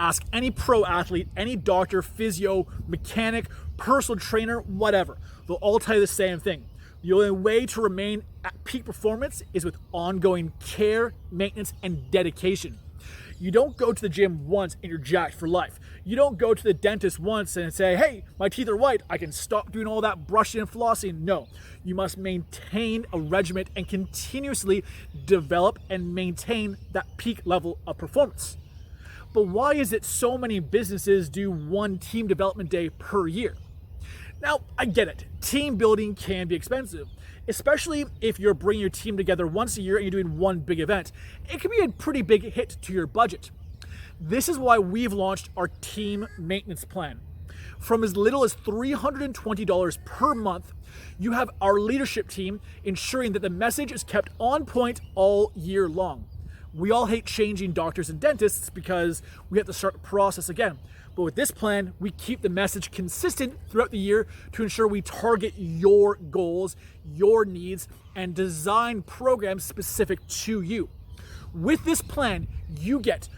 Ask any pro athlete, any doctor, physio, mechanic, personal trainer, whatever. They'll all tell you the same thing. The only way to remain at peak performance is with ongoing care, maintenance, and dedication. You don't go to the gym once and you're jacked for life. You don't go to the dentist once and say, hey, my teeth are white, I can stop doing all that brushing and flossing. No, you must maintain a regimen and continuously develop and maintain that peak level of performance. But why is it so many businesses do one team development day per year? Now, I get it. Team building can be expensive, especially if you're bringing your team together once a year and you're doing one big event. It can be a pretty big hit to your budget. This is why we've launched our team maintenance plan. From as little as $320 per month, you have our leadership team ensuring that the message is kept on point all year long. We all hate changing doctors and dentists because we have to start the process again. But with this plan, we keep the message consistent throughout the year to ensure we target your goals, your needs, and design programs specific to you. With this plan, you get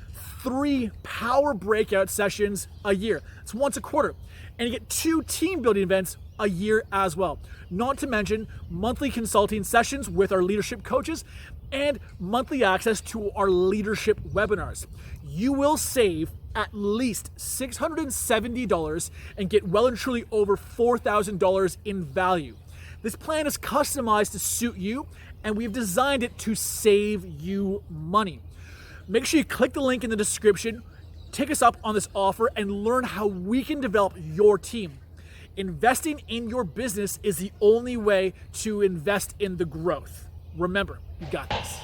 3 power breakout sessions a year. It's once a quarter. And you get 2 team building events a year as well. Not to mention monthly consulting sessions with our leadership coaches and monthly access to our leadership webinars. You will save at least $670 and get well and truly over $4,000 in value. This plan is customized to suit you, and we've designed it to save you money. Make sure you click the link in the description, take us up on this offer, and learn how we can develop your team. Investing in your business is the only way to invest in the growth. Remember, you got this.